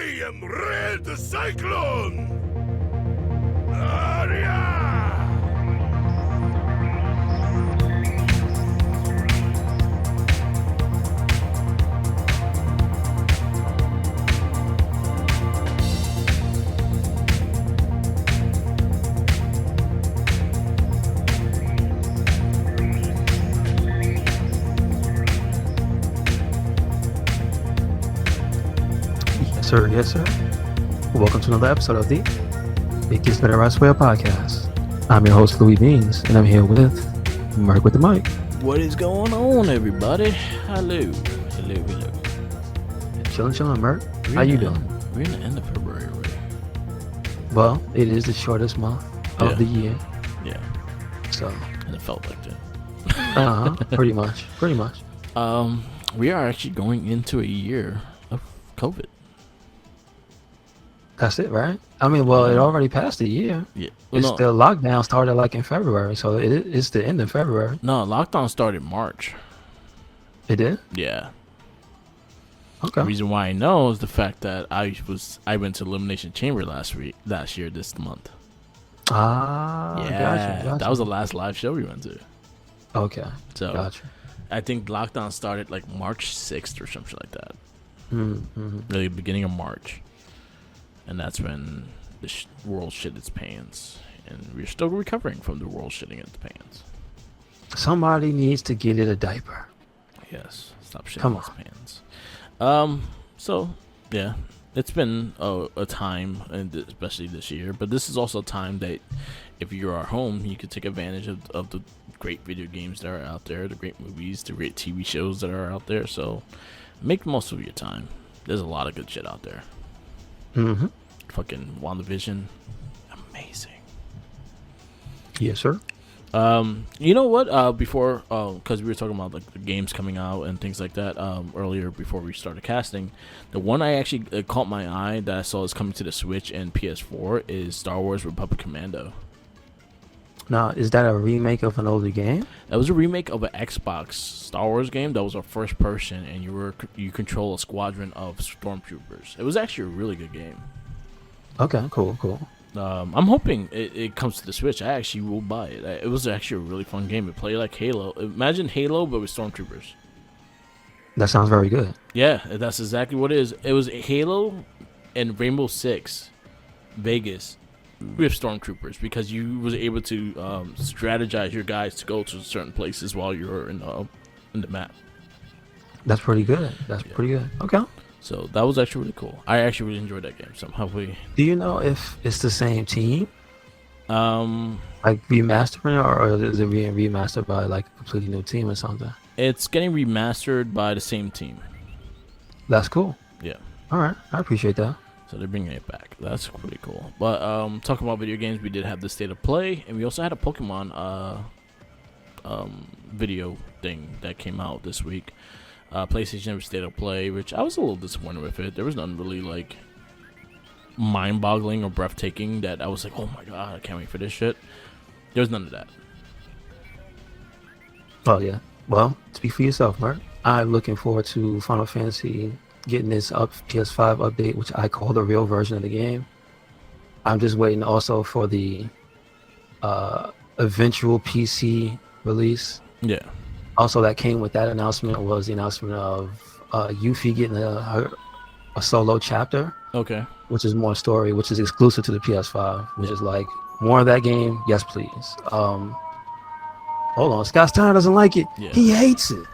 I am Red Cyclone! Aria! Yes, sir. Welcome to another episode of the It Gets Better Elsewhere podcast. I'm your host, Louis Beans, and I'm here with Merc with the mic. What is going on, everybody? Hello. Chilling, Merc. How you doing? We're in the end of February already. Well, it is the shortest month of the year. Yeah. So. And it felt like that. Pretty much. We are actually going into a year of COVID. That's it, right? I mean, well, it already passed a year. Yeah. The lockdown started like in February, so it's the end of February. No, lockdown started March. It did? Yeah. Okay. The reason why I know is the fact that I went to Elimination Chamber last year, this month. Gotcha. That was the last live show we went to. Okay. So gotcha. I think lockdown started like March 6th or something like that. Mm-hmm. The beginning of March. And that's when the world shit its pants. And we're still recovering from the world shitting its pants. Somebody needs to get it a diaper. Yes. Stop shitting its pants. So, yeah. It's been a time, and especially this year. But this is also a time that if you're at home, you could take advantage of the great video games that are out there, the great movies, the great TV shows that are out there. So, make the most of your time. There's a lot of good shit out there. Mm-hmm. Fucking WandaVision, amazing. Yes, sir. You know what? Before, because we were talking about like the games coming out and things like that earlier before we started casting, the one I actually caught my eye that I saw is coming to the Switch and PS4 is Star Wars Republic Commando. Now, is that a remake of an older game? That was a remake of an Xbox Star Wars game that was a first person, and you control a squadron of stormtroopers. It was actually a really good game. Okay, cool. I'm hoping it comes to the Switch. I actually will buy it. It was actually a really fun game. It played like Halo. Imagine Halo, but with stormtroopers. That sounds very good. Yeah, that's exactly what it is. It was Halo and Rainbow Six Vegas with stormtroopers because you was able to strategize your guys to go to certain places while you're in the map. That's pretty good. Pretty good. Okay. So that was actually really cool. I actually really enjoyed that game. So hopefully. Do you know if it's the same team? Like remastering, or is it being remastered by like a completely new team or something? It's getting remastered by the same team. That's cool. Yeah. All right, I appreciate that. So they're bringing it back. That's pretty cool. But talking about video games, we did have the State of Play, and we also had a Pokemon video thing that came out this week. PlayStation State of Play, which I was a little disappointed with it. There was nothing really like mind-boggling or breathtaking that I was like, oh my god, I can't wait for this shit. There was none of that. Oh yeah. Well, speak for yourself, Mark. I'm looking forward to Final Fantasy getting this PS5 update, which I call the real version of the game. I'm just waiting also for the eventual PC release. Yeah. Also, that came with that announcement was the announcement of Yuffie getting a solo chapter. Okay. Which is more story, which is exclusive to the PS5, which is like more of that game. Yes, please. Hold on, Scott Steiner doesn't like it. Yeah. He hates it.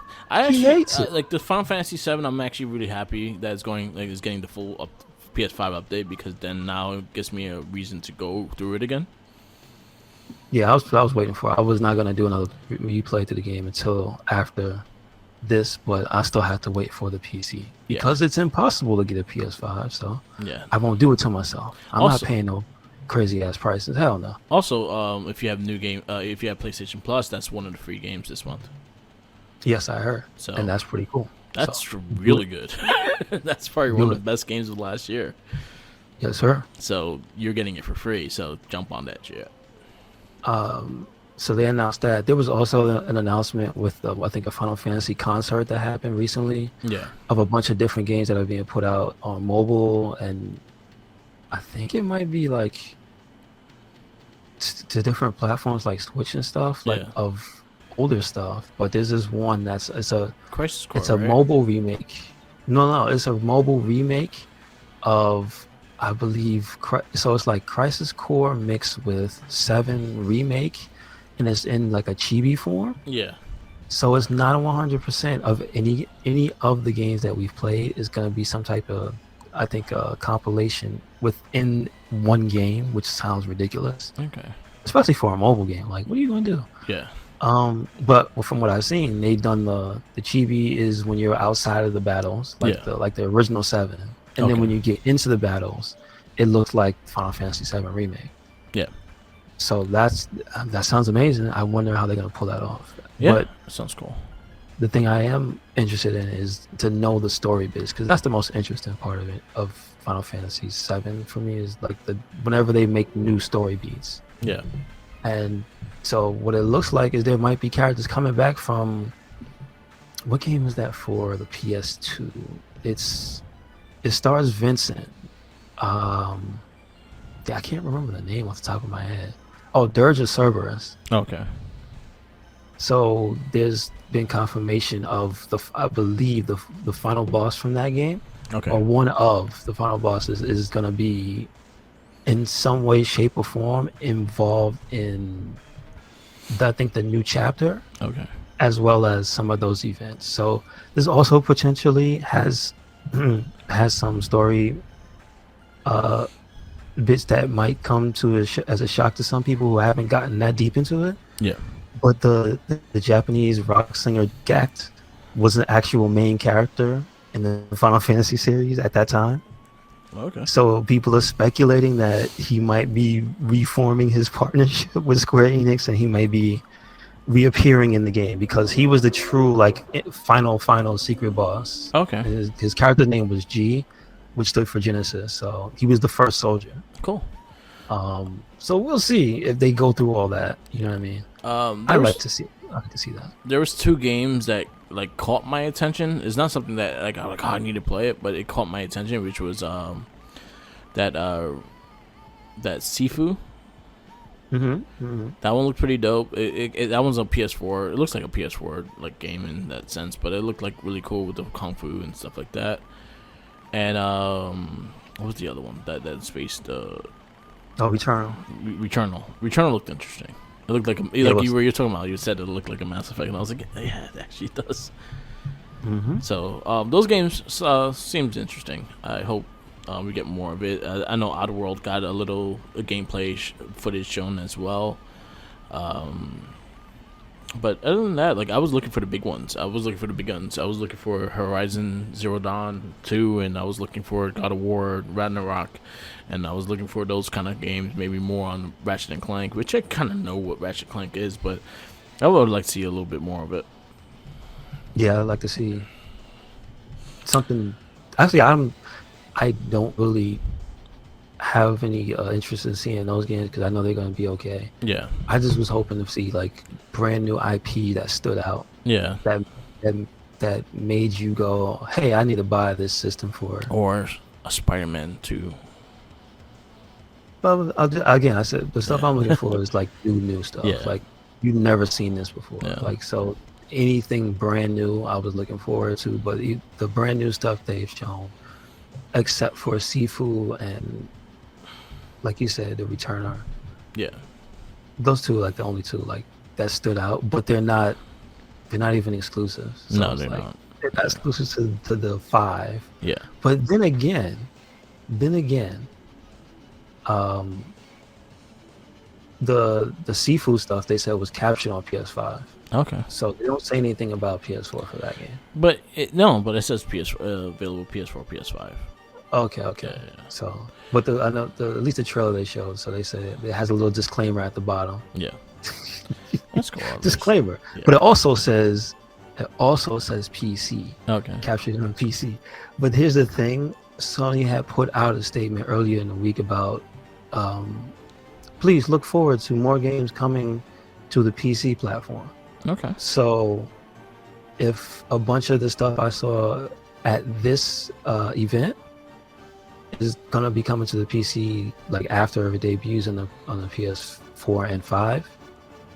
He hates it. Like the Final Fantasy 7, I'm actually really happy that it's getting the full PS5 update because then now it gives me a reason to go through it again. Yeah, I was waiting for it. I was not going to do another replay to the game until after this, but I still have to wait for the PC because it's impossible to get a PS5, so I won't do it to myself. I'm not paying no crazy ass prices. Hell no. Also, if you have if you have PlayStation Plus, that's one of the free games this month. Yes, I heard. So, and that's pretty cool. That's really good. That's probably one of the best games of last year. Yes, sir. So you're getting it for free, so jump on that shit. So they announced that. There was also an announcement with, I think, a Final Fantasy concert that happened recently. Yeah. Of a bunch of different games that are being put out on mobile, and I think it might be like to different platforms like Switch and stuff, like of older stuff. But there's this one that's it's a Crisis Core, it's a right? mobile remake. No, it's a mobile remake of, I believe, so it's like Crisis Core mixed with 7 Remake, and it's in like a chibi form. Yeah. So it's not 100% of any of the games that we've played is going to be some type of, I think, compilation within one game, which sounds ridiculous. Okay. Especially for a mobile game. Like, what are you going to do? Yeah. But from what I've seen, they've done the chibi is when you're outside of the battles, like the original 7, and then when you get into the battles, it looks like Final Fantasy 7 Remake. Yeah. So that sounds amazing. I wonder how they're gonna pull that off. Yeah, but sounds cool. The thing I am interested in is to know the story bits, because that's the most interesting part of it, of Final Fantasy 7 for me, is like whenever they make new story beats. Yeah. And so what it looks like is there might be characters coming back from, what game is that for the PS2? It stars Vincent. I can't remember the name off the top of my head. Oh, Dirge of Cerberus. Okay. So there's been confirmation of I believe the final boss from that game. Okay. Or one of the final bosses is gonna be in some way, shape, or form involved in I think the new chapter. Okay. As well as some of those events. So this also potentially has some story bits that might come to as a shock to some people who haven't gotten that deep into it. Yeah. But the Japanese rock singer Gact was an actual main character in the Final Fantasy series at that time. Okay. So people are speculating that he might be reforming his partnership with Square Enix, and he may be reappearing in the game, because he was the true like final secret boss. Okay. His character name was G, which stood for Genesis. So he was the first soldier. Cool. So we'll see if they go through all that. You know what I mean? I like to see that. There was 2 games that like caught my attention. It's not something that like I'm like, oh, I need to play it, but it caught my attention, which was that Sifu. That one looked pretty dope. That one's on PS4. It looks like a PS4 like game in that sense, but it looked like really cool with the kung fu and stuff like that. And what was the other one? That space Returnal. Returnal looked interesting. It looked like you're talking about. You said it looked like a Mass Effect, and I was like, yeah, it actually does. So those games seems interesting. I hope we get more of it. I know Oddworld got a little gameplay footage shown as well. But other than that, like I was looking for the big ones. I was looking for the big guns. I was looking for Horizon Zero Dawn 2, and I was looking for God of War Ragnarok, and I was looking for those kind of games, maybe more on Ratchet and Clank, which I kind of know what Ratchet and Clank is, but I would like to see a little bit more of it. Yeah, I'd like to see something. Actually, I don't really have any interest in seeing those games, because I know they're going to be okay. Yeah. I just was hoping to see like brand new IP that stood out. Yeah. That made you go, hey, I need to buy this system for it. Or a Spider-Man 2. But again, I said the stuff I'm looking for is like new stuff. Yeah. Like you've never seen this before. Yeah. Like, so anything brand new I was looking forward to, but the brand new stuff they've shown, except for Sifu and, like you said, the Returner. Yeah. Those 2 are like the only 2 like that stood out, but they're not even exclusive. So no, they're like, not. They're not exclusive to the 5. Yeah. But then again, the Sifu stuff they said was captured on PS5. Okay. So they don't say anything about PS4 for that game. But it says available PS4, PS5. Okay. Yeah. So, but I know at least the trailer they showed. So they said it has a little disclaimer at the bottom. Yeah. That's cool. Disclaimer. Yeah. But it also says PC. Okay. Captured on PC. But here's the thing: Sony had put out a statement earlier in the week about, please look forward to more games coming to the PC platform. Okay. So if a bunch of the stuff I saw at this event is gonna be coming to the PC like after it debuts on the PS4 and 5,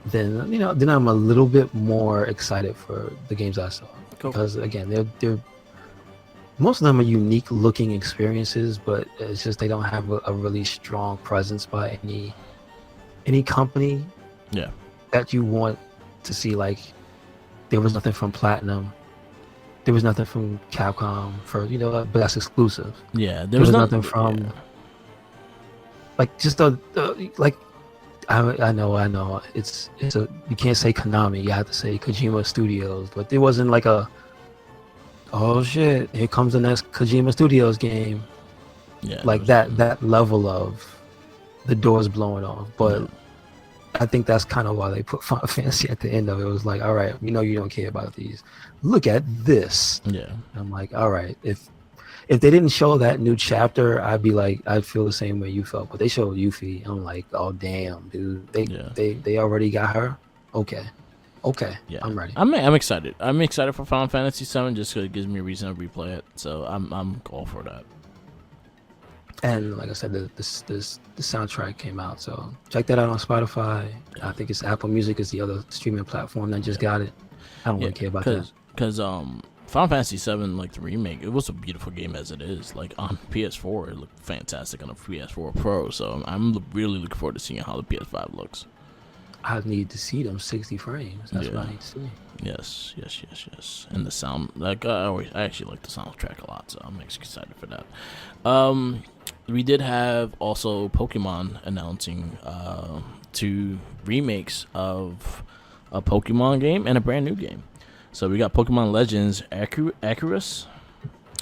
then then I'm a little bit more excited for the games I saw. Cool. Because again, they're most of them are unique looking experiences, but it's just they don't have a really strong presence by any company. Yeah. That you want to see. Like there was nothing from Platinum. There was nothing from Capcom for but that's exclusive. Yeah, there was nothing from like just like I know it's a you can't say Konami, you have to say Kojima Studios, but there wasn't like a oh shit, here comes the next Kojima Studios game. Yeah, like that level of the doors blowing off. But I think that's kind of why they put Final Fantasy at the end of it. It was like, all right, you don't care about these. Look at this. Yeah. I'm like, all right, if they didn't show that new chapter, I'd feel the same way you felt. But they showed Yuffie. I'm like, oh damn, dude. They already got her. Okay. Yeah. I'm ready. I'm excited. I'm excited for Final Fantasy 7 just because it gives me a reason to replay it. So I'm all for that. And like I said, the soundtrack came out, so check that out on Spotify. I think it's Apple Music is the other streaming platform that just got it. I don't really care about that. Because Final Fantasy 7, like the remake, it was a beautiful game as it is. Like on PS4, it looked fantastic on a PS4 Pro. So I'm really looking forward to seeing how the PS5 looks. I need to see them 60 frames. That's what I need to see. Yes. And the sound, like I actually like the soundtrack a lot, so I'm excited for that. We did have also Pokemon announcing 2 remakes of a Pokemon game and a brand new game. So we got Pokemon Legends Arceus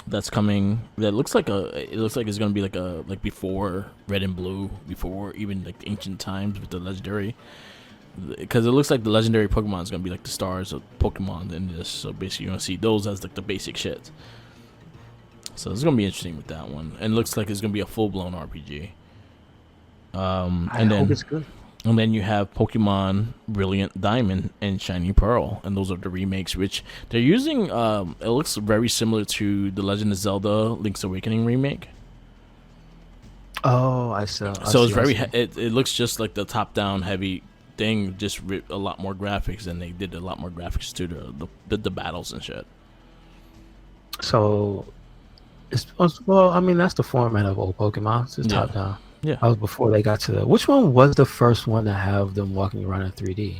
that's coming. That looks like it's gonna be like before Red and Blue, before even like ancient times with the legendary. Because it looks like the legendary Pokemon is gonna be like the stars of Pokemon in this. So basically, you're gonna see those as like the basic shit. So it's gonna be interesting with that one, and it looks like it's gonna be a full-blown RPG. I hope it's good. And then you have Pokemon Brilliant Diamond and Shiny Pearl, and those are the remakes, which they're using. It looks very similar to the Legend of Zelda: Link's Awakening remake. Oh, I saw. So it's very. It looks just like the top-down heavy thing, just a lot more graphics, and they did a lot more graphics to the battles and shit. So. Well, I mean, that's the format of old Pokemon. It's top down. Yeah. That was before they got to which one was the first one to have them walking around in 3D?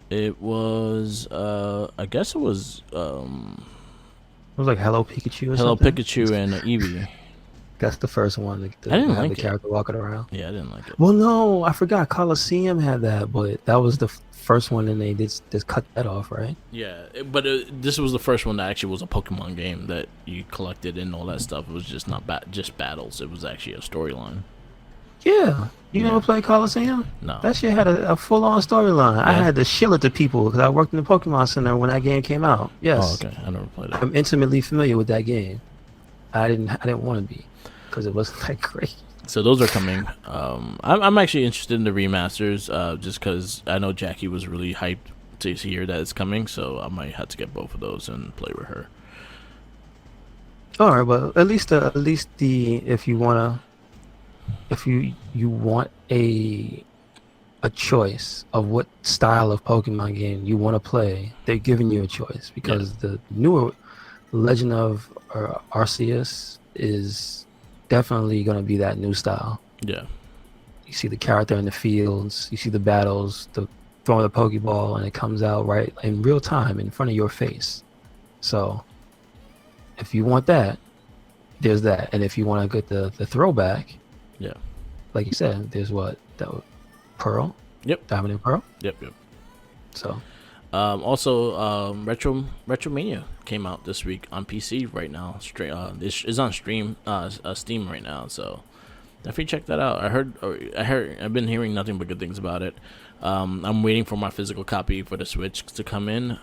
It was I guess it was it was like Hello Pikachu or Hello something? Pikachu and Eevee. That's the first one to I didn't have like the character walking around. Yeah, I didn't like it. Well, no, I forgot Coliseum had that, but that was the first one, and they just cut that off, right? Yeah, but this was the first one that actually was a Pokemon game that you collected and all that stuff. It was just not just battles. It was actually a storyline. Yeah. You never played Coliseum? No. That shit had a full-on storyline. Yeah. I had to shill it to people because I worked in the Pokemon Center when that game came out. Yes. Oh, okay. I never played it. I'm intimately familiar with that game. I didn't want to be because it wasn't that great. So those are coming. I'm actually interested in the remasters just because I know Jackie was really hyped to hear that it's coming, so I might have to get both of those and play with her. All right, but at least if you want a choice of what style of Pokemon game you want to play, they're giving you a choice because the newer Legend of Arceus is definitely going to be that new style. Yeah. You see the character in the fields, you see the battles, the throwing the Pokeball, and it comes out right in real time in front of your face. So if you want that, there's that. And if you want to get the throwback, yeah, like you said, there's Pearl? Yep. Diamond and Pearl? Yep. So also RetroMania came out this week on PC right now. It's on Steam right now, so definitely check that out. I've been hearing nothing but good things about it. I'm waiting for my physical copy for the Switch to come in.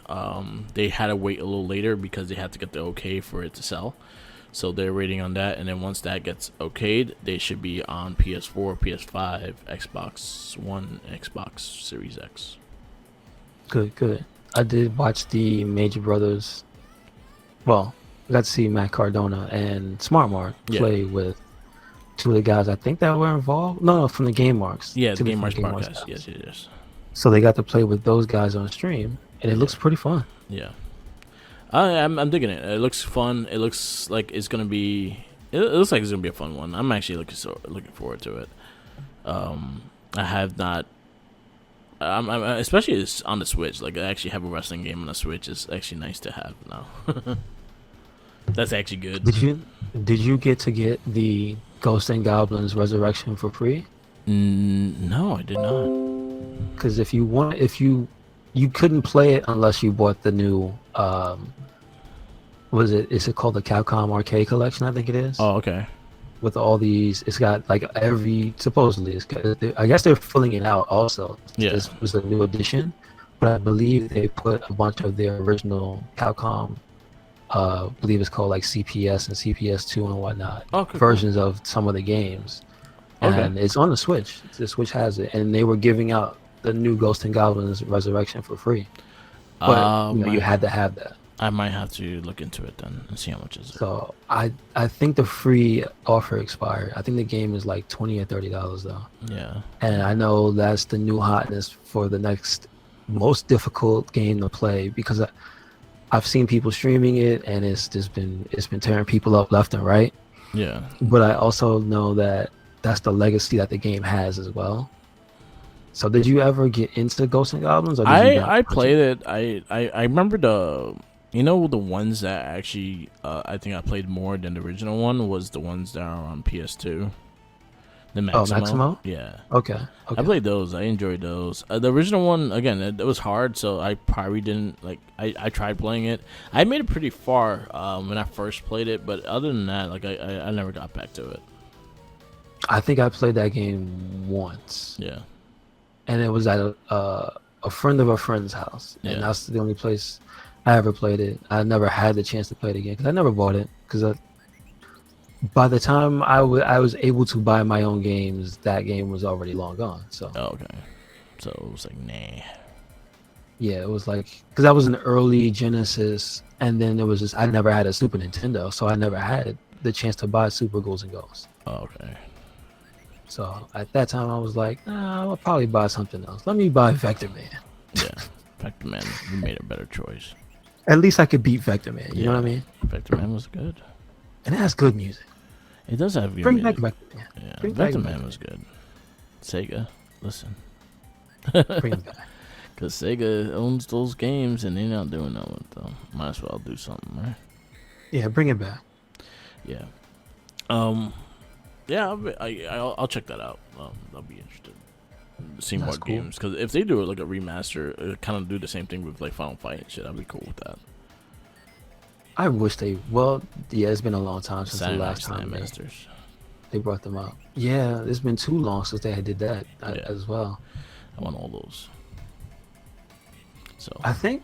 They had to wait a little later because they had to get the okay for it to sell. So they're waiting on that, and then once that gets okayed, they should be on PS4, PS5, Xbox One, Xbox Series X. Good. I did watch the Major Brothers. Well, I got to see Matt Cardona and Smart Mark play with two of the guys I think that were involved. No, from the Game Marks. Yeah, the Game Marks podcast. Yes. So they got to play with those guys on stream, and it looks pretty fun. Yeah. I'm digging it. It looks fun. It looks like it's gonna be. It looks like it's gonna be a fun one. I'm actually looking forward to it. I have not. I'm especially it's on the Switch. Like I actually have a wrestling game on the Switch. It's actually nice to have now. That's actually good. Did you get the Ghosts and Goblins Resurrection for free? No, I did not. Because if you couldn't play it unless you bought the new is it called the Capcom Arcade Collection? I think it is. Oh, okay. With all these, it's got like supposedly I guess they're filling it out also. Yeah. This was a new edition, but I believe they put a bunch of their original Capcom I believe it's called like CPS and CPS2 and whatnot versions of some of the games. And it's on the Switch. The Switch has it, and they were giving out the new Ghost and Goblins Resurrection for free. But you had to have that. I might have to look into it then and see how much is it. So I think the free offer expired. I think the game is like $20 or $30 though. Yeah. And I know that's the new hotness for the next most difficult game to play, because I've seen people streaming it, and it's been tearing people up left and right. Yeah. But I also know that that's the legacy that the game has as well. So did you ever get into Ghosts and Goblins? Or I played it. I remember the ones that actually I think I played more than the original one was the ones that are on PS2. The Maximo. Oh, Maximo? Yeah. Okay. I played those. I enjoyed those. The original one, again, it was hard, so I probably didn't like. I tried playing it. I made it pretty far when I first played it, but other than that, like I never got back to it. I think I played that game once. Yeah. And it was at a friend of a friend's house, and that's the only place I ever played it. I never had the chance to play it again because I never bought it. Because by the time I was able to buy my own games, that game was already long gone. So. Oh, okay. So it was like, nah. Yeah, it was like, because I was an early Genesis, and then there was just, I never had a Super Nintendo, so I never had the chance to buy Super Ghouls and Ghosts. Oh, okay. So at that time, I was like, I'll probably buy something else. Let me buy Vector Man. Yeah, Vector Man, you made a better choice. At least I could beat Vector Man, you know what I mean? Vector Man was good. And it has good music. It does have good Bring music. back Vector Man. Yeah, Vector Man was good. Sega, listen. Bring it back. Because Sega owns those games, and they're not doing that with them. Might as well do something, right? Yeah, bring it back. Yeah. Yeah, I'll check that out. I'll be interested in seeing more games, because if they do it like a remaster, kind of do the same thing with like Final Fight and shit, I'd be cool with that. I wish they. Well, yeah, it's been a long time since the last time they brought them out. Yeah, it's been too long since they did that as well. I want all those. So I think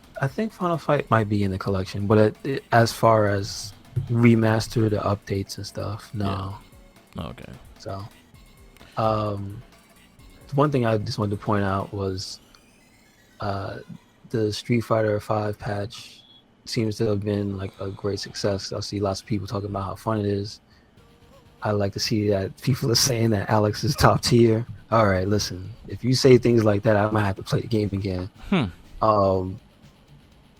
Final Fight might be in the collection, but as far as remastered updates and stuff, no. Yeah. Okay. So, one thing I just wanted to point out was the Street Fighter 5 patch seems to have been like a great success. I see lots of people talking about how fun it is. I like to see that people are saying that Alex is top tier. All right, listen, if you say things like that, I might have to play the game again.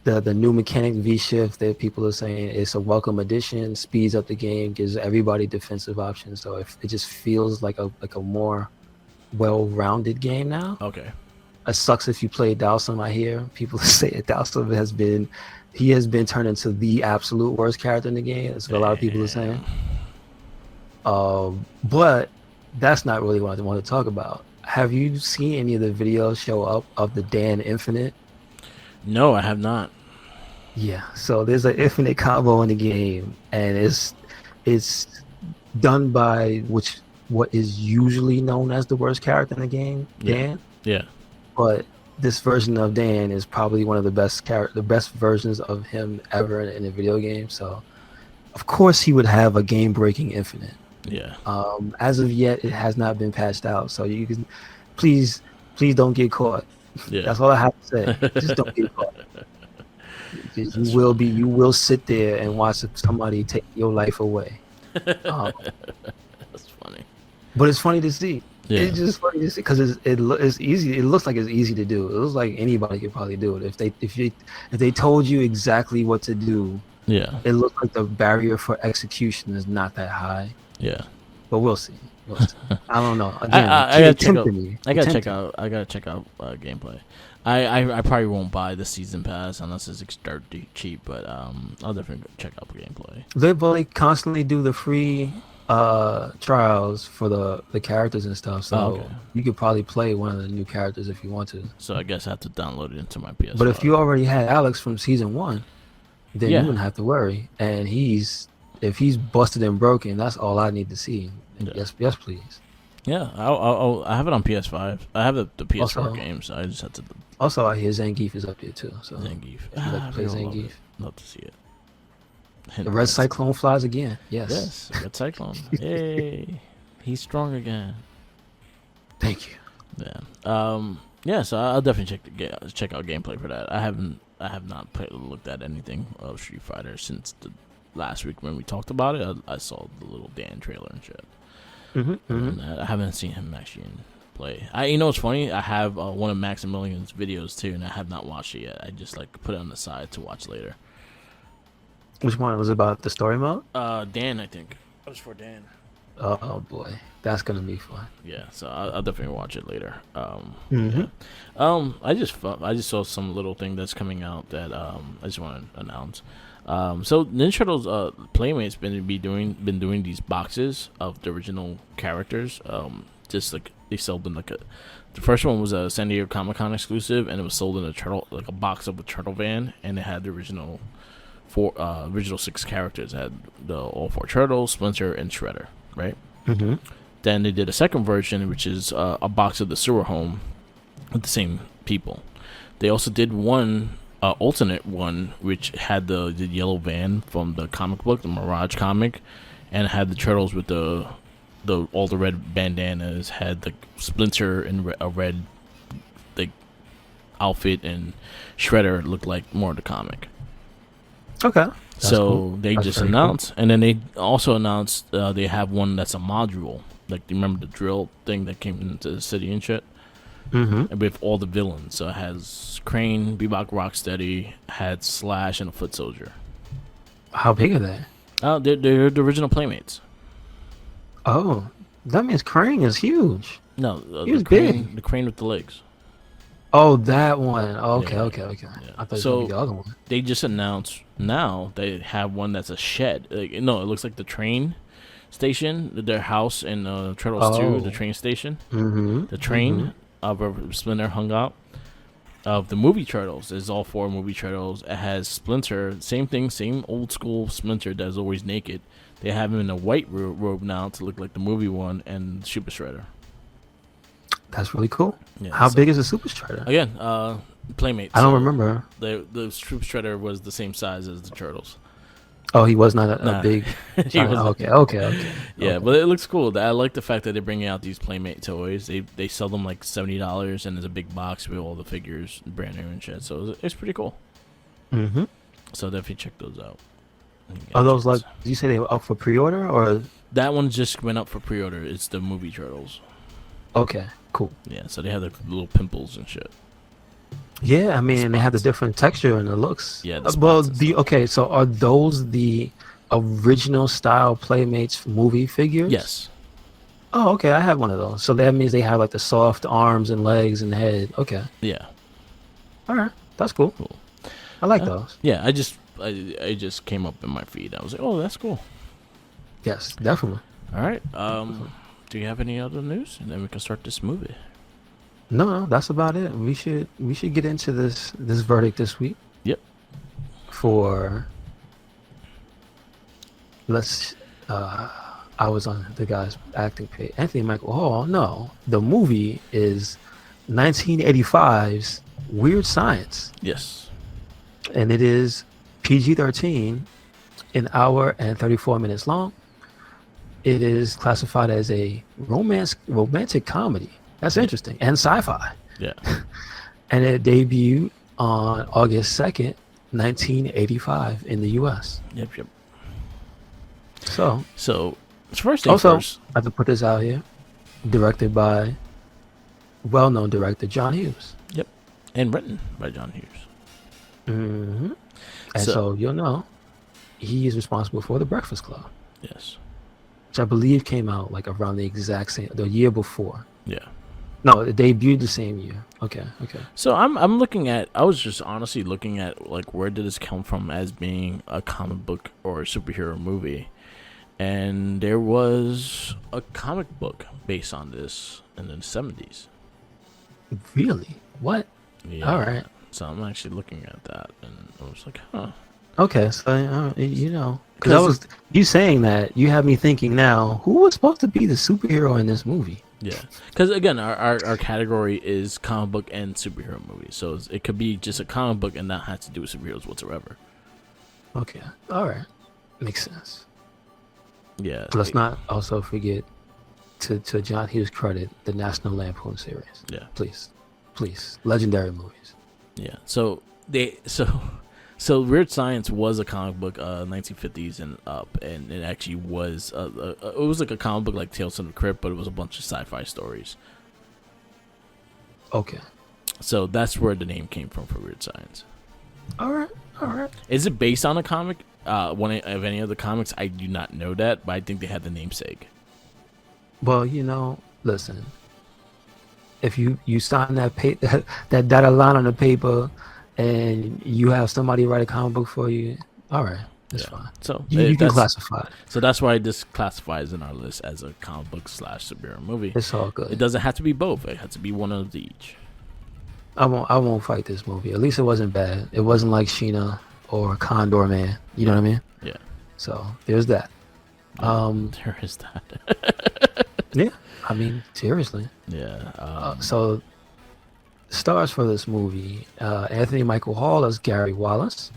The new mechanic V-Shift that people are saying it's a welcome addition, speeds up the game, gives everybody defensive options. So if it just feels like a more well-rounded game now. Okay. It sucks if you play Dhalsim. I hear people say that Dhalsim has been turned into the absolute worst character in the game. That's what a lot of people are saying. But that's not really what I want to talk about. Have you seen any of the videos show up of the Dan Infinite? No, I have not. Yeah, so there's an infinite combo in the game, and it's done by what is usually known as the worst character in the game, Dan. Yeah. But this version of Dan is probably one of the best versions of him ever in a video game. So of course he would have a game-breaking infinite. Yeah. As of yet, it has not been patched out, so you can please don't get caught. Yeah. That's all I have to say. Just don't get caught. You will sit there and watch somebody take your life away. That's funny. But it's funny to see. Yeah. It's just funny to see because it's easy. It looks like it's easy to do. It looks like anybody could probably do it if they told you exactly what to do. Yeah. It looks like the barrier for execution is not that high. Yeah. But we'll see. I don't know. Again, I gotta check out. I gotta check out gameplay. I probably won't buy the season pass unless it's dirt cheap, but I'll definitely check out the gameplay. They constantly do the free trials for the characters and stuff, so you could probably play one of the new characters if you want to. So I guess I have to download it into my PS5. But if you already had Alex from season 1, then you wouldn't have to worry. And if he's busted and broken, that's all I need to see. Yes, please. Yeah, I have it on PS5. I have the PS4 also, games. So I just have to. Also, I hear Zangief is up there too. So Zangief. If you like to play Zangief, love to see it. The Red Cyclone flies again. Yes, Red Cyclone. Hey, he's strong again. Thank you. Yeah. Yeah. So I'll definitely check out gameplay for that. I have not looked at anything of Street Fighter since the last week when we talked about it. I saw the little Dan trailer and shit. And I haven't seen him actually play. You know what's funny? I have one of Maximilian's videos too, and I have not watched it yet. I just put it on the side to watch later. Which one was about the story mode? Dan, I think. It was for Dan. Oh boy, that's gonna be fun. Yeah, so I'll definitely watch it later. Yeah. I just saw some little thing that's coming out that I just want to announce. So Ninja Turtles Playmates been doing these boxes of the original characters. Just like they sold them the first one was a San Diego Comic-Con exclusive, and it was sold in a box of a turtle van, and it had the original 6 characters. It had all 4 turtles, Splinter, and Shredder. Right. Then they did a second version, which is a box of the sewer home with the same people. They also did one alternate one, which had the yellow van from the comic book, the Mirage comic, and had the turtles with all the red bandanas, had the Splinter in a red outfit, and Shredder looked like more of the comic. Okay. So cool. They just announced, and then they also announced they have one that's a module. Like, do you remember the drill thing that came into the city and shit? And with all the villains. So it has Crane, Bebop, Rocksteady, had Slash, and a Foot Soldier. How big are they? They're the original Playmates. Oh, that means Crane is huge. No, he big. The Crane with the legs. Oh, that one. Okay. Yeah. I thought it was gonna be the other one. They just announced now they have one that's a shed. It looks like the train station, their house in Turtles 2, the train station. The train of where Splinter hung out. Of the movie Turtles, is all 4 movie Turtles. It has Splinter, same thing, same old school Splinter that's always naked. They have him in a white robe now to look like the movie one, and Super Shredder. That's really cool. Yeah, How big is the Super Shredder? Again, Playmates. I don't remember. The Super Shredder was the same size as the Turtles. Oh, he was not a big. Okay. Yeah, but it looks cool. I like the fact that they're bringing out these Playmate toys. They sell them like $70, and there's a big box with all the figures, brand new and shit. So it's pretty cool. So definitely check those out. Are those did you say they were up for pre-order or? That one just went up for pre-order. It's the movie Turtles. Okay, cool. Yeah, so they have the little pimples and shit. Yeah, I mean, they have the different texture and the looks. Yeah. So are those the original style Playmates movie figures? Yes. Oh, okay. I have one of those. So that means they have like the soft arms and legs and head. Okay. Yeah. All right, that's cool. I like those. Yeah, I just came up in my feed. I was like, oh, that's cool. Yes, definitely. All right. Do you have any other news? And then we can start this movie. No, that's about it. We should get into this verdict this week. Yep. For I was on the guy's acting page. Anthony Michael Hall. No, the movie is 1985's Weird Science. Yes. And it is PG-13 an hour and 34 minutes long. It is classified as a romantic comedy. That's interesting. And sci-fi. Yeah. And it debuted on August 2nd, 1985 in the U.S. Yep. So first things also, first. I have to put this out here. Directed by well-known director John Hughes. Yep. And written by John Hughes. Mm-hmm. And so you'll know he is responsible for The Breakfast Club. Yes. Which I believe came out like around the year before. Yeah. No, it debuted the same year. Okay. So I was just honestly looking at like where did this come from as being a comic book or a superhero movie, and there was a comic book based on this in the 70s. Really? What? Yeah. All right. So I'm actually looking at that, and I was like, huh. Okay, so because you saying that, you have me thinking now, who was supposed to be the superhero in this movie? Yeah, because again, our category is comic book and superhero movies, so it could be just a comic book and not have to do with superheroes whatsoever. Okay, all right, makes sense. Yeah. Let's not also forget to John Hughes' credit, the National Lampoon series. Yeah. Please, legendary movies. Yeah. So Weird Science was a comic book, 1950s and up, and it actually was it was like a comic book like Tales from the Crypt, but it was a bunch of sci-fi stories. Okay. So that's where the name came from for Weird Science. All right. Is it based on a comic? One of any of the comics? I do not know that, but I think they had the namesake. Well, listen. If you sign that dotted line on the paper, and you have somebody write a comic book for you, all right, that's fine. So you can classify it. So that's why this classifies in our list as a comic book / superhero movie. It's all good. It doesn't have to be both. It has to be one of each. I won't fight this movie. At least it wasn't bad. It wasn't like Sheena or Condor Man. You know what I mean? Yeah. So there's that. There is that. Yeah. I mean, seriously. Yeah. So stars for this movie: Anthony Michael Hall as Gary Wallace,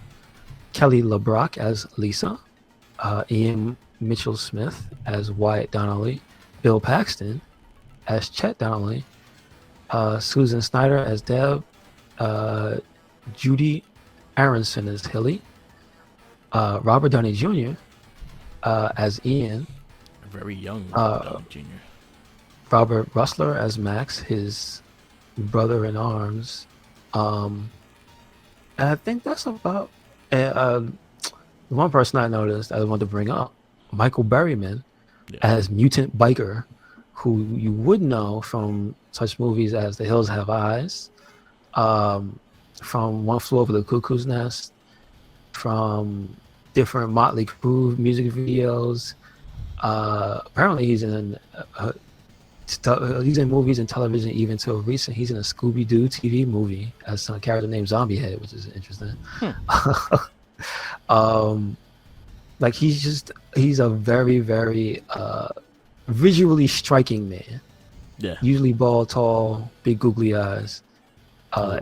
Kelly LeBrock as Lisa, Ian Mitchell Smith as Wyatt Donnelly, Bill Paxton as Chet Donnelly, Susan Snyder as Deb, Judy Aronson as Hilly, Robert Downey Jr. As Ian, Very young Downey Jr. Robert Russler as Max, his brother in arms. And I think that's about one person I noticed I want to bring up, Michael Berryman as Mutant Biker, who you would know from such movies as The Hills Have Eyes, from One Flew Over the Cuckoo's Nest, from different Motley Crue music videos. Apparently he's in movies and television even till recent. He's in a Scooby-Doo TV movie as a character named Zombie Head, which is interesting. Like he's a very, very visually striking man. Yeah. Usually bald, tall, big googly eyes,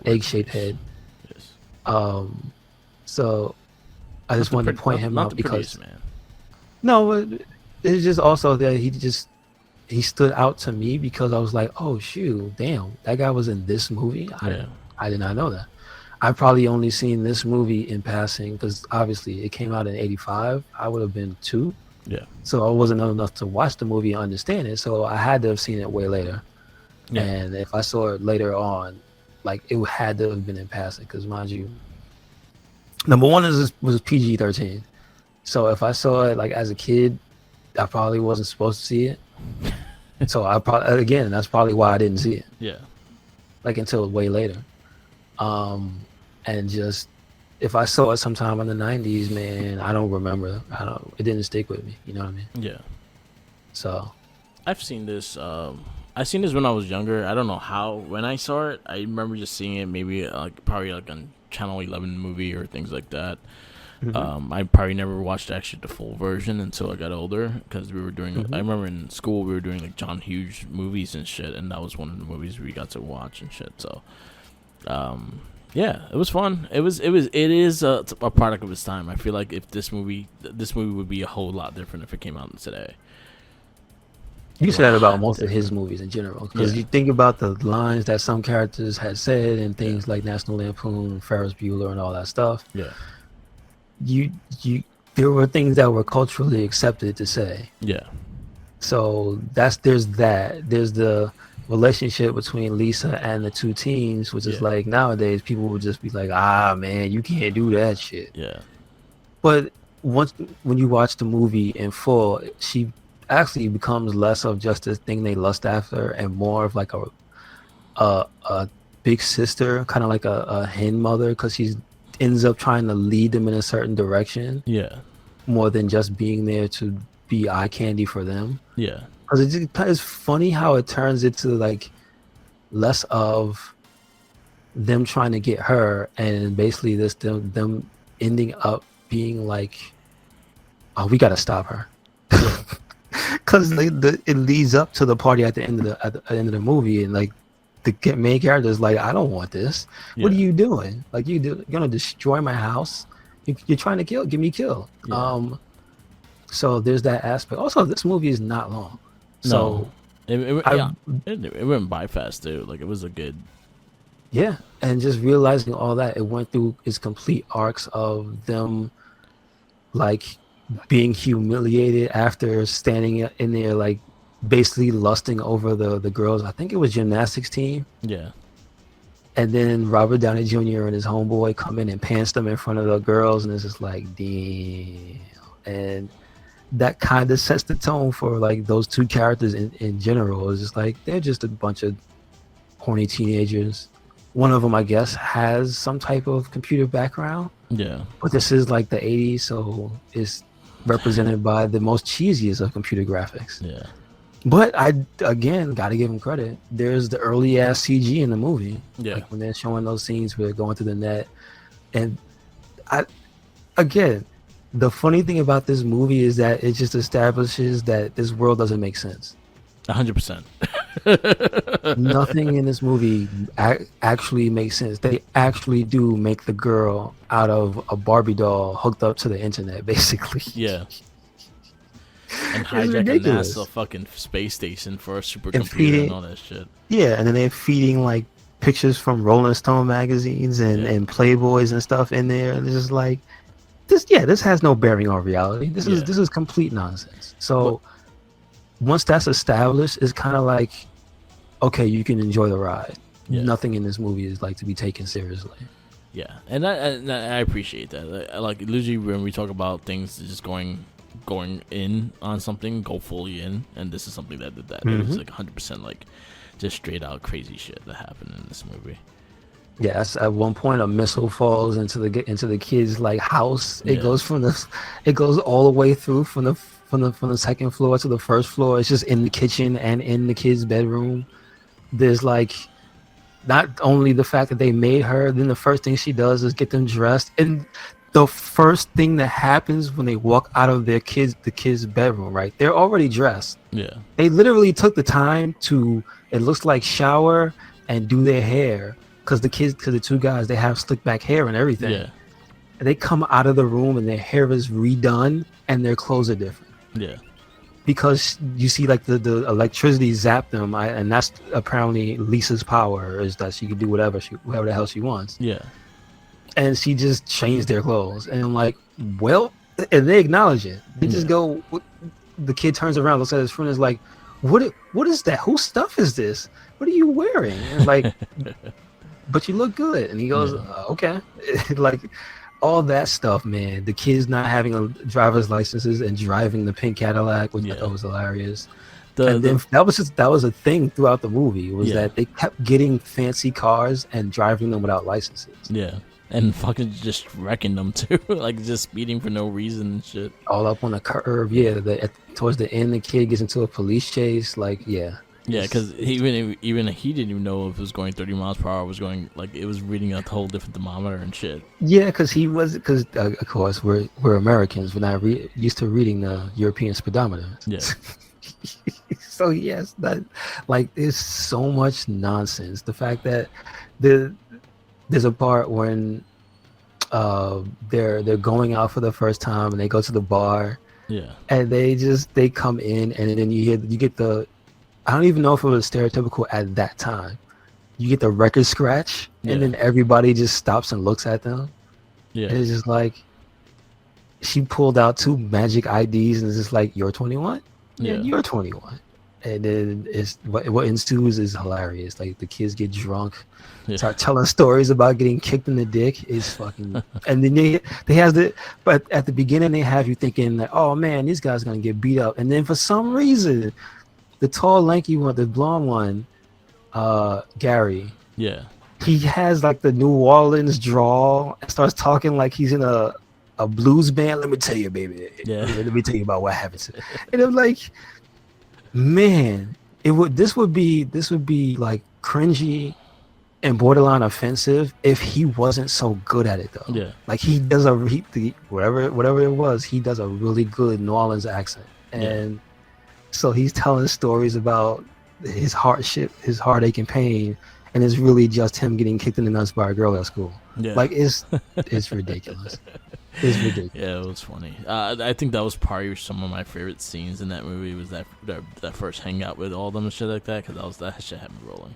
egg-shaped head. Yes. So I just wanted to point him out because man. No, it's just also that he stood out to me because I was like, oh shoot, damn, that guy was in this movie. I did not know that. I've probably only seen this movie in passing because obviously it came out in '85. I would have been 2. Yeah. So I wasn't old enough to watch the movie and understand it. So I had to have seen it way later. Yeah. And if I saw it later on, like it had to have been in passing because, mind you, number one was PG-13. So if I saw it like as a kid, I probably wasn't supposed to see it. So that's probably why I didn't see it. Yeah. Like until way later. And just if I saw it sometime in the 90s, man, I don't remember. It didn't stick with me. You know what I mean? Yeah. So I've seen this. I seen this when I was younger. I don't know how. When I saw it, I remember just seeing it maybe probably like on Channel 11 movie or things like that. Mm-hmm. I probably never watched actually the full version until I got older because we were doing. I remember in school we were doing like John Hughes movies and shit, and that was one of the movies we got to watch and shit. So, Yeah, it was fun. It is a product of its time. I feel like if this movie would be a whole lot different if it came out today. You say that about most of his movies in general, because Yeah. you think about the lines that some characters had said and things like National Lampoon, Ferris Bueller, and all that stuff. Yeah. You there were things that were culturally accepted to say. Yeah. So there's the relationship between Lisa and the two teens, which is like nowadays people would just be like, man, you can't do that shit. Yeah. But when you watch the movie in full, she actually becomes less of just this thing they lust after and more of like a big sister, kind of like a hen mother, because she ends up trying to lead them in a certain direction. Yeah. More than just being there to be eye candy for them. Yeah. Because it's funny how it turns into like less of them trying to get her and basically them ending up being like, oh, we got to stop her. Because it leads up to the party at the end of the movie, and like the main character is like, I don't want this. Yeah. What are you doing? Like you're gonna destroy my house. You're trying to get me killed. Yeah. So there's that aspect. Also, this movie is not long. So it went by fast too. Like it was a good. Yeah, and just realizing all that, it went through its complete arcs of them, like, being humiliated after standing in there, like, basically lusting over the girls. I think it was gymnastics team. Yeah. And then Robert Downey Jr. and his homeboy come in and pants them in front of the girls, and it's just like, damn. And that kind of sets the tone for like those two characters in general. It's just like they're just a bunch of horny teenagers. One of them, I guess, has some type of computer background. Yeah. But this is like the 80s, so it's represented by the most cheesiest of computer graphics. Yeah. But I, again, got to give them credit. There's the early ass CG in the movie. Yeah. Like when they're showing those scenes where they're going through the net. And again, the funny thing about this movie is that it just establishes that this world doesn't make sense. 100%. Nothing in this movie actually makes sense. They actually do make the girl out of a Barbie doll hooked up to the internet, basically. Yeah. And hijack a NASA fucking space station for a supercomputer and all that shit. Yeah, and then they're feeding like pictures from Rolling Stone magazines and Playboys and stuff in there. And it's just like, this has no bearing on reality. This is complete nonsense. So once that's established, it's kind of like, okay, you can enjoy the ride. Yeah. Nothing in this movie is like to be taken seriously. Yeah, and I appreciate that. Like usually when we talk about things just going in on something, go fully in, and this is something that did that. Mm-hmm. It was like 100% like just straight out crazy shit that happened in this movie. Yes, at one point a missile falls into the kid's like house. It goes all the way through from the second floor to the first floor. It's just in the kitchen and in the kid's bedroom. There's like not only the fact that they made her, then the first thing she does is get them dressed. And the first thing that happens when they walk out of the kid's bedroom, right? They're already dressed. Yeah. They literally took the time to, it looks like, shower and do their hair. Because the two guys, they have slick back hair and everything. Yeah. And they come out of the room and their hair is redone and their clothes are different. Yeah. Because you see like the electricity zap them, and that's apparently Lisa's power, is that she can do whatever the hell she wants. Yeah. And she just changed their clothes. And I'm like, well, and they acknowledge it. They just go, the kid turns around, looks at his friend, and is like, what is that? Whose stuff is this? What are you wearing? And like, but you look good. And he goes, okay. Like, all that stuff, man. The kids not having a driver's licenses and driving the pink Cadillac, which I thought was hilarious. That was a thing throughout the movie, was that they kept getting fancy cars and driving them without licenses. Yeah. And fucking just wrecking them too, like just speeding for no reason and shit. All up on the curb, towards the end, the kid gets into a police chase, Yeah, because even he didn't even know if it was going 30 miles per hour. It was going like it was reading a whole different thermometer and shit. Yeah, because of course we're Americans. We're not used to reading the European speedometer. Yeah. So yes, that like there's so much nonsense. The fact that the there's a part when they're going out for the first time and they go to the bar. Yeah. And they come in and then you get the, I don't even know if it was stereotypical at that time. You get the record scratch and then everybody just stops and looks at them. Yeah. And it's just like, she pulled out 2 magic IDs and it's just like, you're 21? Yeah, you're 21. And then it's what ensues is hilarious. Like the kids get drunk, start telling stories about getting kicked in the dick. Is fucking, and then they have the, but at the beginning they have you thinking that, oh man, these guys are gonna get beat up, and then for some reason, the tall, lanky one, the blonde one, Gary, he has like the New Orleans drawl and starts talking like he's in a blues band. Let me tell you, baby. Let me tell you about what happens. And I'm like, man, this would be like cringy and borderline offensive if he wasn't so good at it though. Yeah, like he does whatever it was, he does a really good New Orleans accent, and so he's telling stories about his hardship, his heartache and pain, and it's really just him getting kicked in the nuts by a girl at school. Yeah, like it's ridiculous. It's ridiculous. Yeah, it was funny. I think that was probably some of my favorite scenes in that movie, was that first hangout with all of them and shit like that, because that shit had me rolling.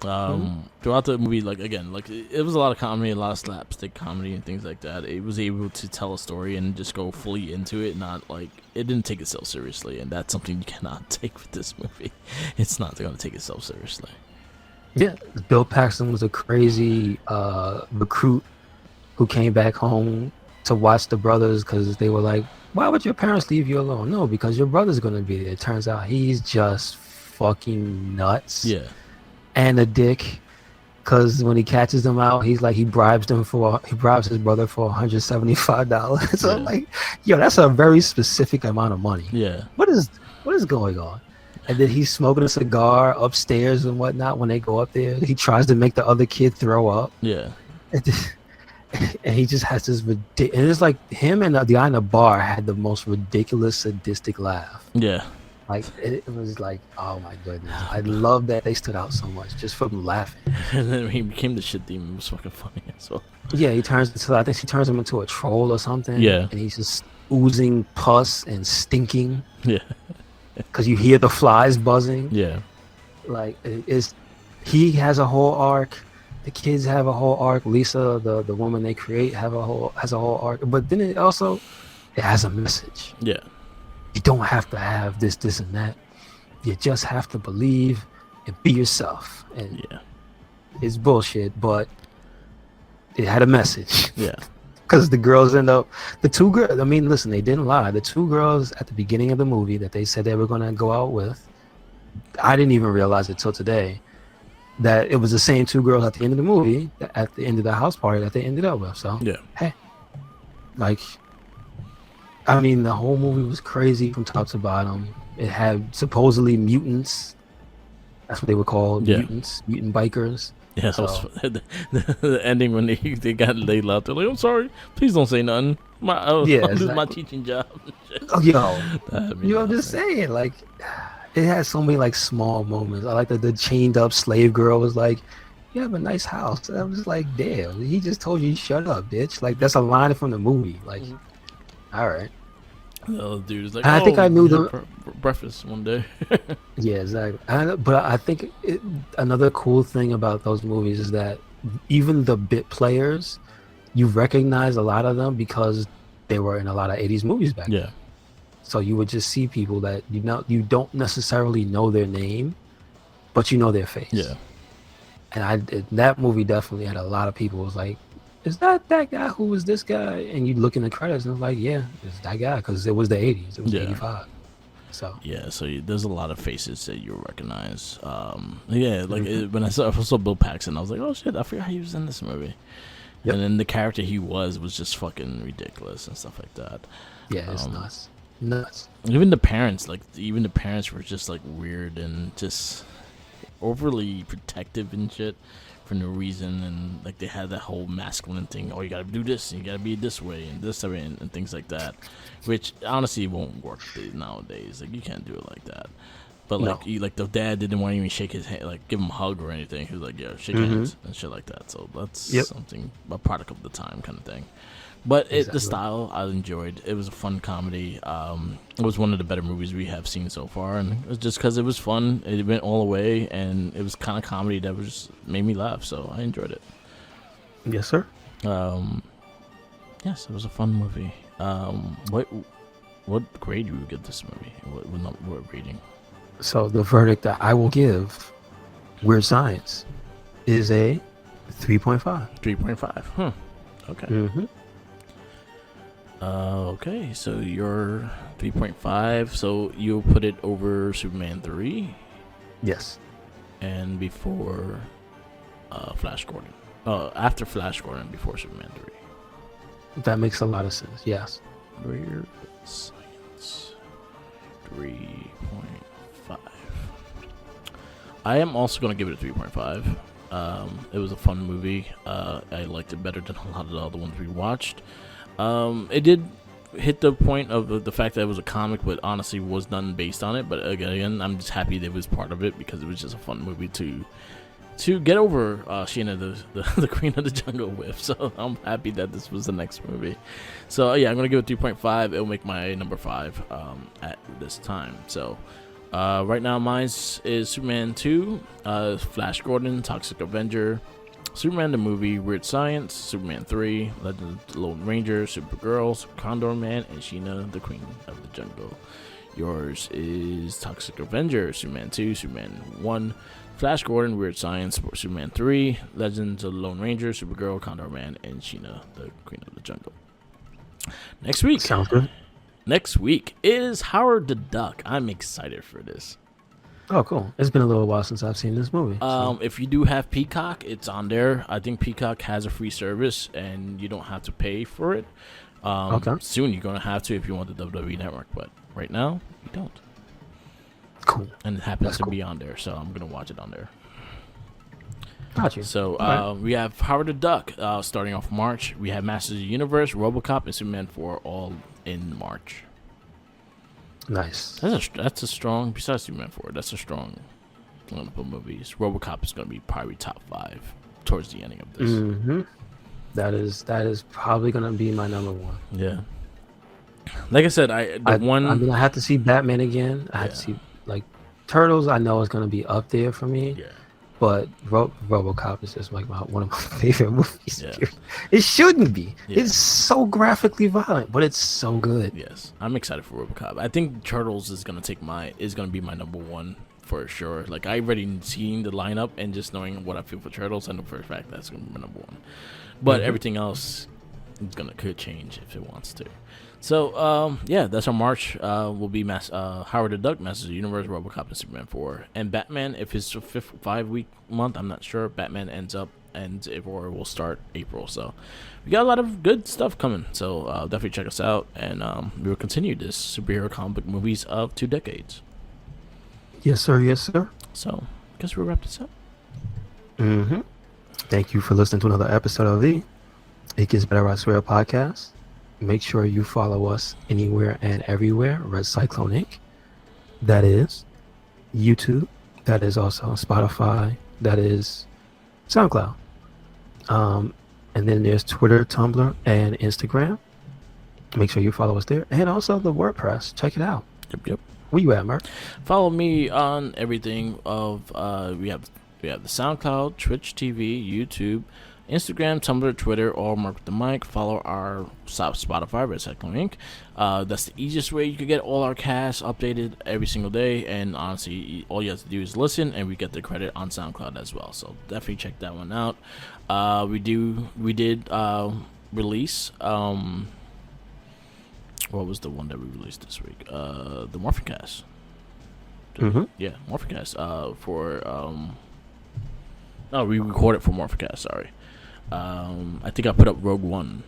Throughout the movie, like again, like it was a lot of comedy, a lot of slapstick comedy and things like that. It was able to tell a story and just go fully into it, not like it didn't take itself seriously, and that's something you cannot take with this movie. It's not going to take itself seriously. Yeah, Bill Paxton was a crazy recruit who came back home to watch the brothers because they were like, why would your parents leave you alone? No, because your brother's going to be there. It turns out he's just fucking nuts. Yeah. And a dick, because when he catches them out, he bribes his brother for $175. So I'm like, yo, that's a very specific amount of money. Yeah. What is going on? And then he's smoking a cigar upstairs and whatnot. When they go up there, he tries to make the other kid throw up. Yeah. And he just has this ridiculous, and it's like him and the guy in the bar had the most ridiculous sadistic laugh. Yeah. Like it was like, oh my goodness. I love that they stood out so much just from laughing. And then he became the shit demon. It was fucking funny as well. Yeah, I think she turns him into a troll or something. Yeah. And he's just oozing pus and stinking. Yeah. Because you hear the flies buzzing. Yeah. Like he has a whole arc. The kids have a whole arc. Lisa, the woman they create, has a whole arc. But then it has a message. Yeah. You don't have to have this, and that. You just have to believe and be yourself. And it's bullshit, but it had a message. Yeah. Because the girls the 2 girls, I mean, listen, they didn't lie. The 2 girls at the beginning of the movie that they said they were going to go out with, I didn't even realize it till today, that it was the same 2 girls at the end of the movie, at the end of the house party that they ended up with. So, hey, like, I mean, the whole movie was crazy from top to bottom. It had supposedly mutants. That's what they were called, mutant bikers. Yeah, so. The ending when they got laid out. They're like, I'm sorry, please don't say nothing. I'm losing my teaching job. Oh, I'm just saying, like, it has so many like small moments. I like that the chained up slave girl was like, you have a nice house. And I was just like, damn, he just told you shut up, bitch. Like, that's a line from the movie. Like, all right. The other dude is like, I think I knew the breakfast one day. Yeah, exactly. But I think another cool thing about those movies is that even the bit players, you recognize a lot of them because they were in a lot of 80s movies back then. So you would just see people that you don't necessarily know their name, but you know their face. Yeah. And that movie definitely had a lot of people was like, is that guy who was this guy? And you look in the credits and it's like, yeah, it's that guy, because it was the 80s. It was 85. So there's a lot of faces that you'll recognize. When I saw Bill Paxton, I was like, oh shit, I forgot he was in this movie. Yep. And then the character he was just fucking ridiculous and stuff like that. Yeah, it's nuts. Even the parents were just like weird and just overly protective and shit for no reason, and like they had that whole masculine thing. Oh, you gotta do this, and you gotta be this way, and this way, and things like that, which honestly won't work nowadays. Like, you can't do it like that. But No. like, the dad didn't want to even shake his hand, like give him a hug or anything. He was like, "Yeah, shake hands and shit like that." So that's something, a product of the time kind of thing. But the style I enjoyed. It was a fun comedy. It was one of the better movies we have seen so far, and it was just because it was fun. It went all the way, and it was kind of comedy that made me laugh. So I enjoyed it. Yes, sir. Yes, it was a fun movie. What grade do you give this movie? What rating? So the verdict that I will give Weird Science is a 3.5. 3.5. Okay. Okay, so you're 3.5. So you'll put it over Superman 3? Yes. And before Flash Gordon. After Flash Gordon, before Superman 3. That makes a lot of sense. Yes. Weird Science 3.5. I am also going to give it a 3.5. It was a fun movie. I liked it better than a lot of the other ones we watched. It did hit the point of the fact that it was a comic, but honestly was none based on it. But again, I'm just happy that it was part of it because it was just a fun movie to get over Sheena, the Queen of the Jungle with. So I'm happy that this was the next movie. So yeah, I'm gonna give it 3.5. It'll make my number 5 at this time. So right now mine is Superman 2, Flash Gordon, Toxic Avenger, Superman the Movie, Weird Science, Superman 3, Legend of the Lone Ranger, Supergirl, Condor Man, and Sheena, the Queen of the Jungle. Yours is Toxic Avenger, Superman 2, Superman 1, Flash Gordon, Weird Science, Superman 3, Legends of the Lone Ranger, Supergirl, Condor Man, and Sheena, the Queen of the Jungle. Next week. Sounds good. Next week is Howard the Duck. I'm excited for this. Oh, cool. It's been a little while since I've seen this movie. If you do have Peacock, it's on there. I think Peacock has a free service, and you don't have to pay for it. Okay. Soon you're going to have to if you want the WWE Network, but right now, you don't. Cool. And it happens to be on there, so I'm going to watch it on there. Got you. So we have Howard the Duck starting off March. We have Masters of the Universe, RoboCop, and Superman 4 all in March. Nice. That's a strong, besides Superman 4, that's a strong lineup of movies. RoboCop is going to be probably top 5 towards the ending of this. Mm-hmm. That is probably going to be my number 1. Yeah. Like I said, I'm going to have to see Batman again. I have to see, like, Turtles I know is going to be up there for me. Yeah. But RoboCop is just like one of my favorite movies. Yeah. It shouldn't be. Yeah. It's so graphically violent, but it's so good. Yes, I'm excited for RoboCop. I think Turtles is gonna be my number 1 for sure. Like I already seen the lineup and just knowing what I feel for Turtles, I know for a fact that's gonna be my number 1. But everything else could change if it wants to. So, that's our March. Will be Howard the Duck, Masters of the Universe, RoboCop, and Superman 4. And Batman, if it's a 5-week month, I'm not sure. Batman or will start April. So, we got a lot of good stuff coming. So, definitely check us out. And we will continue this superhero comic book movies of 2 decades. Yes, sir. Yes, sir. So, I guess we'll wrap this up. Mm-hmm. Thank you for listening to another episode of the It Gets Better, I Swear podcast. Make sure you follow us anywhere and everywhere, RedCycloneInc. That is YouTube. That is also Spotify. That is SoundCloud. And then there's Twitter, Tumblr, and Instagram. Make sure you follow us there. And also the WordPress. Check it out. Yep. Where you at, Mark? Follow me on everything we have the SoundCloud, Twitch TV, YouTube, Instagram, Tumblr, Twitter, all Mark with the Mic. Follow our Spotify, RedCycloneInc. That's the easiest way you can get all our casts updated every single day. And honestly, all you have to do is listen, and we get the credit on SoundCloud as well. So definitely check that one out. We did release. What was the one that we released this week? The Morphin Cast. Yeah, Morphin Cast. We recorded for Morphin Cast. Sorry. I think I put up Rogue One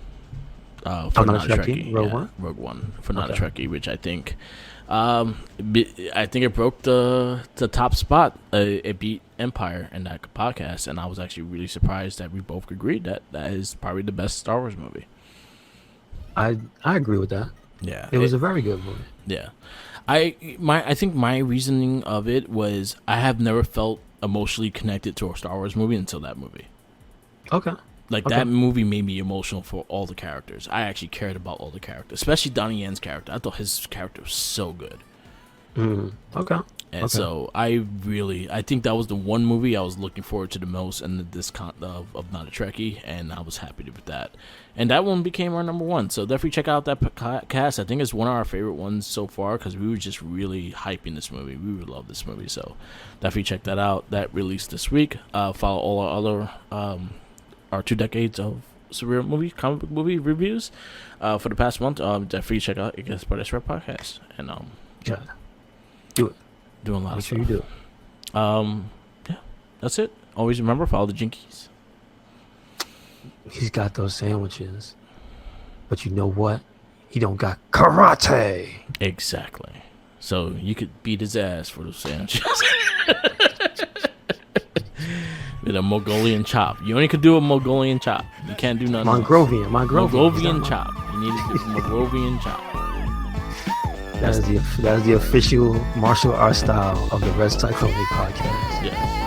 for Not a Trekkie. Rogue One for Not a Trekkie, which I think it broke the top spot. It beat Empire in that podcast, and I was actually really surprised that we both agreed that is probably the best Star Wars movie. I agree with that. Yeah, it was a very good movie. Yeah, I think my reasoning of it was I have never felt emotionally connected to a Star Wars movie until that movie. Okay. Like that movie made me emotional for all the characters. I actually cared about all the characters, especially Donnie Yen's character. I thought his character was so good. Okay. And so I think that was the one movie I was looking forward to the most in this of Not a Trekkie, and I was happy with that. And that one became our number one. So definitely check out that cast. I think it's one of our favorite ones so far because we were just really hyping this movie. We would love this movie. So definitely check that out. That released this week. Follow all our other our 2 decades of surreal movie, comic book movie reviews for the past month. Definitely check out Against Brothers Red Podcast. And yeah, do it. Doing a lot of stuff. Make sure you do. Yeah, that's it. Always remember, follow the Jinkies. He's got those sandwiches, but you know what? He don't got karate. Exactly. So you could beat his ass for those sandwiches. With a Mongolian chop. You only could do a Mongolian chop. You can't do nothing Mongrovian chop. You need to do Mongrovian chop. That is the official martial art style of the RedCycloneInc podcast. Yeah.